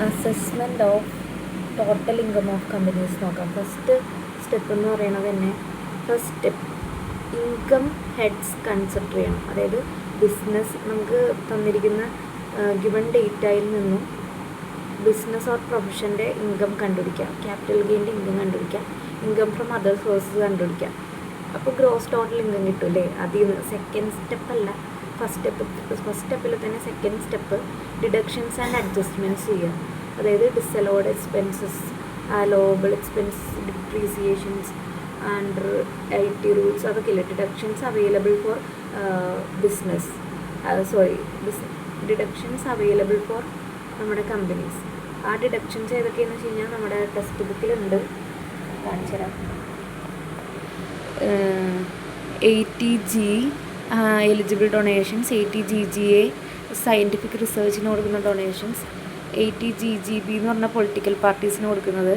Assessment of total income of companies നോക്കാം. First step എന്ന് പറയുന്നത് തന്നെ first step income heads consider ചെയ്യണം. അതായത് ബിസിനസ് നമുക്ക് തന്നിരിക്കുന്ന ഗിവൺ ഡേറ്റയിൽ നിന്നും ബിസിനസ് ഓർ പ്രൊഫഷൻ്റെ ഇൻകം കണ്ടുപിടിക്കാം, ക്യാപിറ്റൽ ഗെയിൻ്റെ ഇൻകം കണ്ടുപിടിക്കാം, ഇൻകം ഫ്രം അതർ സോഴ്സസ് കണ്ടുപിടിക്കാം. അപ്പോൾ ഗ്രോസ് ടോട്ടൽ ഇൻകം കിട്ടും അല്ലേ. അതിൽ നിന്ന് സെക്കൻഡ് സ്റ്റെപ്പല്ല, ഫസ്റ്റ് സ്റ്റെപ്പിൽ തന്നെ second step deductions and adjustments ചെയ്യുക. അതായത് disallowed expenses, allowable expense, depreciations and IT rules, അതൊക്കെ ഇല്ല. Deductions available for business deductions available for നമ്മുടെ കമ്പനീസ്. ആ ഡിഡക്ഷൻസ് ഏതൊക്കെയാണെന്ന് വെച്ച് കഴിഞ്ഞാൽ നമ്മുടെ ടെക്സ്റ്റ് ബുക്കിലുണ്ട്, കാണിച്ചു തരാം. 80G eligible donations, 80GGA scientific റിസർച്ചിന് കൊടുക്കുന്ന ഡൊണേഷൻസ്, 80GGB എന്ന് പറഞ്ഞാൽ പൊളിറ്റിക്കൽ പാർട്ടീസിന് കൊടുക്കുന്നത്,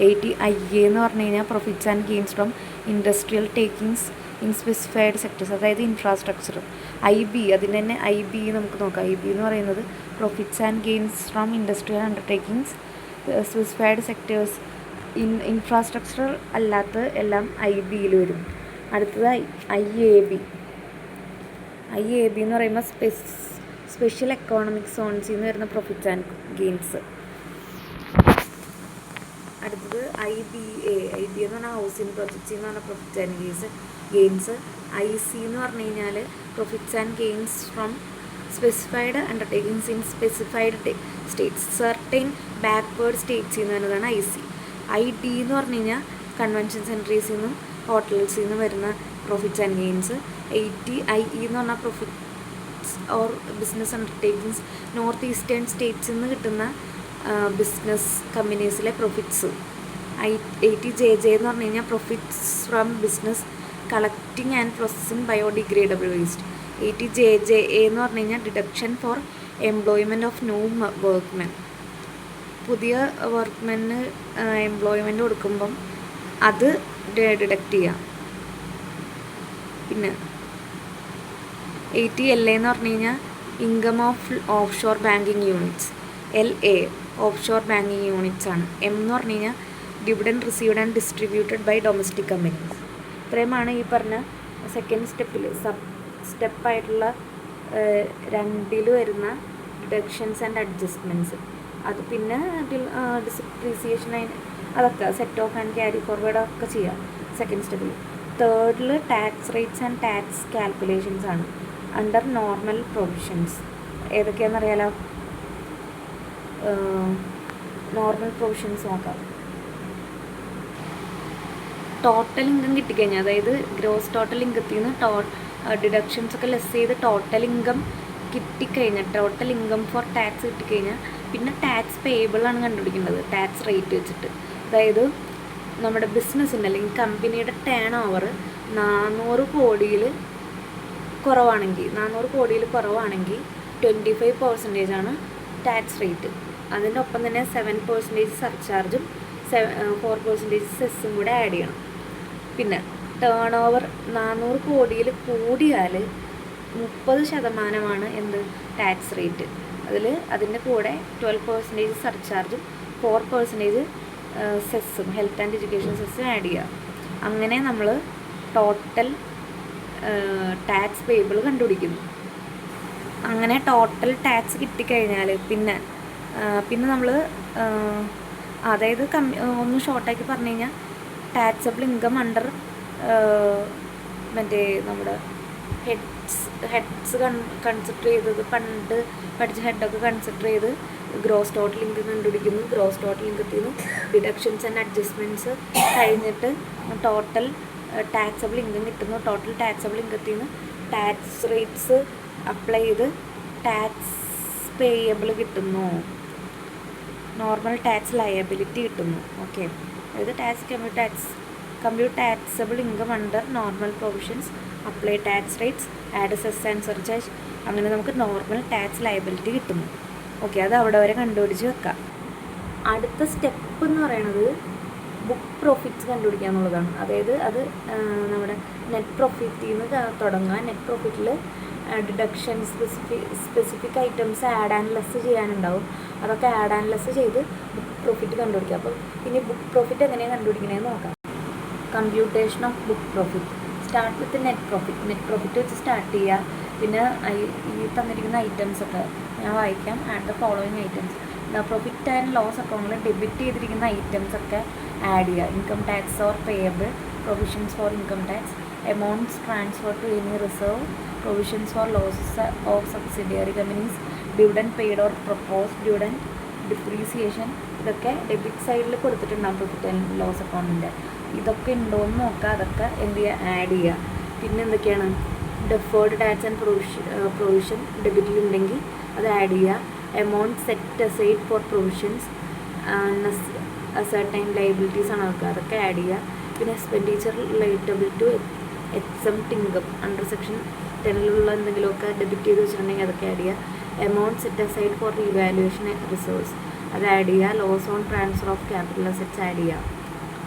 80IA എന്ന് പറഞ്ഞു കഴിഞ്ഞാൽ profits and gains from industrial takings in specified sectors, അതായത് ഇൻഫ്രാസ്ട്രക്ചർ. IB, അതിന് തന്നെ IB നമുക്ക് നോക്കാം. IB എന്ന് പറയുന്നത് profits and gains from industrial undertakings specified sectors. Infrastructure അല്ലാത്ത എല്ലാം IBയിൽ വരും. അടുത്തത് IAB എന്ന് പറയുമ്പോൾ സ്പെഷ്യൽ എക്കോണമിക് സോൺസിൽ നിന്ന് വരുന്ന പ്രോഫിറ്റ്സ് ആൻഡ് ഗെയിൻസ്. അടുത്തത് IBA എന്ന് പറഞ്ഞാൽ ഹൗസിംഗ് പ്രൊജക്ട്സ് എന്ന് പറഞ്ഞാൽ പ്രോഫിറ്റ്സ് ആൻഡ് ഗെയിൻസ്. IC എന്ന് പറഞ്ഞു കഴിഞ്ഞാൽ profits and gains from specified undertakings in specified states, certain backward സ്റ്റേറ്റ്സിൽ നിന്ന് വരുന്നതാണ് IC. ID എന്ന് പറഞ്ഞു കഴിഞ്ഞാൽ കൺവെൻഷൻ സെൻട്രീസിൽ നിന്നും ഹോട്ടൽസിൽ നിന്ന് വരുന്ന പ്രോഫിറ്റ്സ് ആൻഡ് ഗെയിൻസ്. 80IE എന്ന് പറഞ്ഞാൽ profits or business undertakings north eastern സ്റ്റേറ്റ്സിൽ നിന്ന് കിട്ടുന്ന ബിസിനസ് കമ്പനീസിലെ പ്രൊഫിറ്റ്സ്. 80JJ എന്ന് പറഞ്ഞു കഴിഞ്ഞാൽ profits from business collecting and processing biodegradable waste. 80JJA എന്ന് പറഞ്ഞു കഴിഞ്ഞാൽ deduction for employment of new workmen, പുതിയ വർക്ക്മെന് എംപ്ലോയ്മെൻറ്റ് കൊടുക്കുമ്പം അത് ഡിഡക്റ്റ് ചെയ്യാം. പിന്നെ 80LA എന്ന് പറഞ്ഞു കഴിഞ്ഞാൽ income of offshore banking units. LA offshore banking units ആണ്. M എന്ന് പറഞ്ഞു കഴിഞ്ഞാൽ dividend received and distributed by domestic companies. ഇത്രയുമാണ് ഈ പറഞ്ഞ സെക്കൻഡ് സ്റ്റെപ്പിൽ സ്റ്റെപ്പായിട്ടുള്ള രണ്ടിൽ വരുന്ന ഡിഡക്ഷൻസ് ആൻഡ് അഡ്ജസ്റ്റ്മെൻറ്റ്സ്. അത് പിന്നെ ഡിപ്രീസിയേഷൻ അതൊക്കെ set off and carry forward ഒക്കെ ചെയ്യാം സെക്കൻഡ് സ്റ്റെപ്പിൽ. തേർഡിൽ tax rates and tax calculations ആണ് അണ്ടർ നോർമൽ പ്രൊവിഷൻസ്. ഏതൊക്കെയാണെന്നറിയാലോ? നോർമൽ പ്രൊവിഷൻസ് നോക്കാം. ടോട്ടൽ ഇൻകം കിട്ടിക്കഴിഞ്ഞാൽ, അതായത് ഗ്രോസ് ടോട്ടൽ ഇൻകത്തിൽ നിന്ന് ഡിഡക്ഷൻസ് ഒക്കെ ലെസ് ചെയ്ത് ടോട്ടൽ ഇൻകം കിട്ടിക്കഴിഞ്ഞാൽ, ടോട്ടൽ ഇൻകം ഫോർ ടാക്സ് കിട്ടിക്കഴിഞ്ഞാൽ പിന്നെ ടാക്സ് പേയബിൾ ആണ് കണ്ടുപിടിക്കേണ്ടത് ടാക്സ് റേറ്റ് വെച്ചിട്ട്. അതായത് നമ്മുടെ ബിസിനസ്സിൻ്റെ അല്ലെങ്കിൽ കമ്പനിയുടെ ടേൺ ഓവർ 400 കോടിയിൽ കുറവാണെങ്കിൽ 25% ആണ് ടാക്സ് റേറ്റ്. അതിൻ്റെ ഒപ്പം തന്നെ 7% സർചാർജും 4% സെസ്സും കൂടെ ആഡ് ചെയ്യണം. പിന്നെ ടേൺ ഓവർ 400 കോടിയിൽ കൂടിയാൽ 30% എന്ത് ടാക്സ് റേറ്റ്. അതിൻ്റെ കൂടെ 12% സർചാർജും 4% സെസ്സും ഹെൽത്ത് ആൻഡ് എഡ്യൂക്കേഷൻ സെസ്സും ആഡ് ചെയ്യുക. അങ്ങനെ നമ്മൾ ടോട്ടൽ ടാക്സ് പേയബിൾ കണ്ടുപിടിക്കുന്നു. അങ്ങനെ ടോട്ടൽ ടാക്സ് കിട്ടിക്കഴിഞ്ഞാൽ പിന്നെ നമ്മൾ അതായത് ഒന്ന് ഷോർട്ടാക്കി പറഞ്ഞു കഴിഞ്ഞാൽ ടാക്സബിൾ ഇൻകം അണ്ടർ മറ്റേ നമ്മുടെ ഹെഡ്സ് കൺസിഡർ ചെയ്തത്, പണ്ട് പഠിച്ച ഹെഡൊക്കെ കൺസിഡർ ചെയ്ത് ഗ്രോസ് ടോട്ടൽ ഇൻകം കണ്ടുപിടിക്കുന്നു. ഗ്രോസ് ടോട്ടൽ ഇൻകത്തിൽ നിന്ന് ഡിഡക്ഷൻസ് ആൻഡ് അഡ്ജസ്റ്റ്മെൻറ്റ്സ് കഴിഞ്ഞിട്ട് ടോട്ടൽ ടാക്സബിൾ ഇൻകം കിട്ടുന്നു. ടോട്ടൽ ടാക്സബിൾ ഇൻകത്തിൽ നിന്ന് ടാക്സ് റേറ്റ്സ് അപ്ലൈ ചെയ്ത് ടാക്സ് പേയബിൾ കിട്ടുന്നു, നോർമൽ ടാക്സ് ലയബിലിറ്റി കിട്ടുന്നു. ഓക്കെ, അതായത് compute taxable income under normal provisions, apply tax rates, add cess and surcharge. അങ്ങനെ നമുക്ക് നോർമൽ ടാക്സ് ലയബിലിറ്റി കിട്ടുന്നു. ഓക്കെ, അത് അവിടെ വരെ കണ്ടുപിടിച്ച് വെക്കാം. അടുത്ത സ്റ്റെപ്പ് എന്ന് പറയുന്നത് ബുക്ക് പ്രോഫിറ്റ്സ് കണ്ടുപിടിക്കുക എന്നുള്ളതാണ്. അതായത് അത് നമ്മുടെ നെറ്റ് പ്രോഫിറ്റിൽ നിന്ന് തുടങ്ങുക. നെറ്റ് പ്രോഫിറ്റിൽ deduction, specific items add and less ചെയ്യാനുണ്ടാവും. അതൊക്കെ ആഡ് ആൻഡ് ലെസ് ചെയ്ത് ബുക്ക് പ്രോഫിറ്റ് കണ്ടുപിടിക്കുക. അപ്പോൾ ഇനി ബുക്ക് പ്രോഫിറ്റ് എങ്ങനെയാണ് കണ്ടുപിടിക്കണമെന്ന് നോക്കാം. Computation of book profit. Start with net profit വെച്ച് സ്റ്റാർട്ട് ചെയ്യുക. പിന്നെ ഈ തന്നിരിക്കുന്ന ഐറ്റംസ് ഒക്കെ ഞാൻ വായിക്കാം. Add the following items. Profit and loss അക്കൗണ്ടിൽ ഡെബിറ്റ് ചെയ്തിരിക്കുന്ന ഐറ്റംസ് ഒക്കെ ആഡ് ചെയ്യുക. Income tax or payable, provisions for income tax, amounts transfer to any reserve, provisions for losses of subsidiary companies, dividend paid or propose dividend, depreciation. ഇതൊക്കെ debit സൈഡിൽ കൊടുത്തിട്ടുണ്ടാകും profit and loss അക്കൗണ്ടിൻ്റെ. ഇതൊക്കെ ഉണ്ടോയെന്ന് നോക്കുക. അതൊക്കെ എന്ത് ചെയ്യുക, ആഡ് ചെയ്യുക. പിന്നെ എന്തൊക്കെയാണ്, ഡെഫേർഡ് ടാക്സ് ആൻഡ് പ്രൊവിഷൻ ഡെബിറ്റിലുണ്ടെങ്കിൽ അത് ആഡ് ചെയ്യുക. Amount set aside for provisions, ascertain liabilities ആണ് അതൊക്കെ ആഡ് ചെയ്യുക. പിന്നെ expenditure relatable to exempt income under section 10 എന്തെങ്കിലുമൊക്കെ ഡെബിറ്റ് ചെയ്ത് വെച്ചിട്ടുണ്ടെങ്കിൽ അതൊക്കെ ആഡ് ചെയ്യുക. Amount set aside for revaluation resource അത് ആഡ് ചെയ്യുക. Loss on transfer of capital assets add ചെയ്യുക.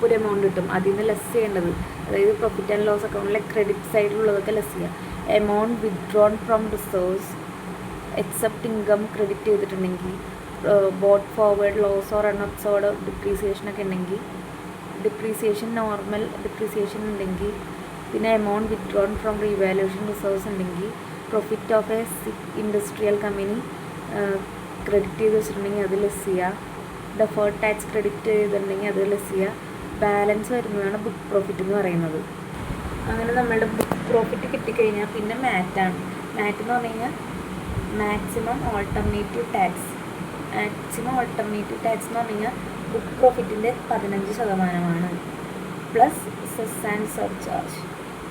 ഒരു എമൗണ്ട് കിട്ടും, അതിൽ നിന്ന് ലെസ് ചെയ്യേണ്ടത്, അതായത് പ്രോഫിറ്റ് ആൻഡ് ലോസ് അക്കൗണ്ടിലെ ക്രെഡിറ്റ് സൈഡിലുള്ളതൊക്കെ ലെസ് ചെയ്യുക. Amount withdrawn from reserves except income credit ചെയ്തിട്ടുണ്ടെങ്കിൽ, brought forward loss or unabsorbed ഡിപ്രീസിയേഷനൊക്കെ ഉണ്ടെങ്കിൽ, ഡിപ്രീസിയേഷൻ നോർമൽ ഡിപ്രീസിയേഷൻ ഉണ്ടെങ്കിൽ, പിന്നെ amount withdrawn from revaluation reserves ഉണ്ടെങ്കിൽ, profit of a industrial company credit ചെയ്ത് വെച്ചിട്ടുണ്ടെങ്കിൽ അത് ലെസ് ചെയ്യുക. ഡെഫേർഡ് ടാക്സ് ക്രെഡിറ്റ് ചെയ്തിട്ടുണ്ടെങ്കിൽ അത് ലെസ് ചെയ്യുക. ബാലൻസ് വരുന്നതാണ് ബുക്ക് പ്രോഫിറ്റ് എന്ന് പറയുന്നത്. അങ്ങനെ നമ്മളുടെ ബുക്ക് പ്രോഫിറ്റ് കിട്ടിക്കഴിഞ്ഞാൽ പിന്നെ മാറ്റാണ്. മാറ്റ് എന്ന് പറഞ്ഞു കഴിഞ്ഞാൽ maximum alternative tax. Maximum alternative tax എന്ന് പറഞ്ഞു കഴിഞ്ഞാൽ ബുക്ക് പ്രോഫിറ്റിൻ്റെ 15% പ്ലസ് സെസ് ആൻഡ് സർചാർജ്.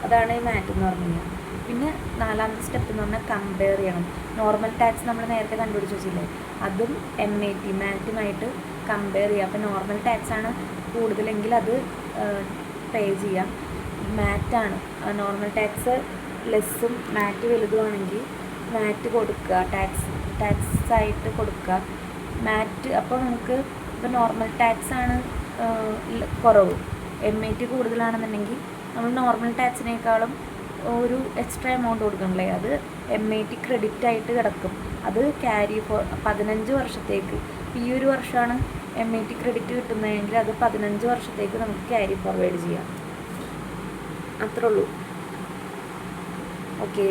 അതാണ് ഈ മാറ്റ് എന്ന് പറഞ്ഞു കഴിഞ്ഞാൽ. പിന്നെ 4ാമത്തെ സ്റ്റെപ്പ് എന്ന് പറഞ്ഞാൽ കമ്പയർ ചെയ്യണം. നോർമൽ ടാക്സ് നമ്മൾ നേരത്തെ കണ്ടുപിടിച്ച് വെച്ചില്ലേ, അതും MAT മാറ്റുമായിട്ട് കമ്പയർ ചെയ്യുക. അപ്പോൾ നോർമൽ ടാക്സാണ് കൂടുതലെങ്കിൽ അത് പേ ചെയ്യാം. മാറ്റാണ് നോർമൽ ടാക്സ് ലെസ്സും മാറ്റ് വലുതുമാണെങ്കിൽ മാറ്റ് കൊടുക്കുക, ടാക്സ് ആയിട്ട് കൊടുക്കുക. മാറ്റ് അപ്പോൾ നമുക്ക് ഇപ്പോൾ നോർമൽ ടാക്സാണ് കുറവ്, MAT കൂടുതലാണെന്നുണ്ടെങ്കിൽ നമ്മൾ നോർമൽ ടാക്സിനേക്കാളും ഒരു എക്സ്ട്രാ എമൗണ്ട് കൊടുക്കണല്ലേ, അത് MAT ക്രെഡിറ്റ് ആയിട്ട് കിടക്കും. അത് ക്യാരി 15 വർഷത്തേക്ക്. ഈ ഒരു വർഷമാണ് MAT ക്രെഡിറ്റ് കിട്ടുന്നതെങ്കിൽ അത് 15 വർഷത്തേക്ക് നമുക്ക് ക്യാരി ഫോർവേഡ് ചെയ്യാം. അത്രേ ഉള്ളൂ. ഓക്കെ.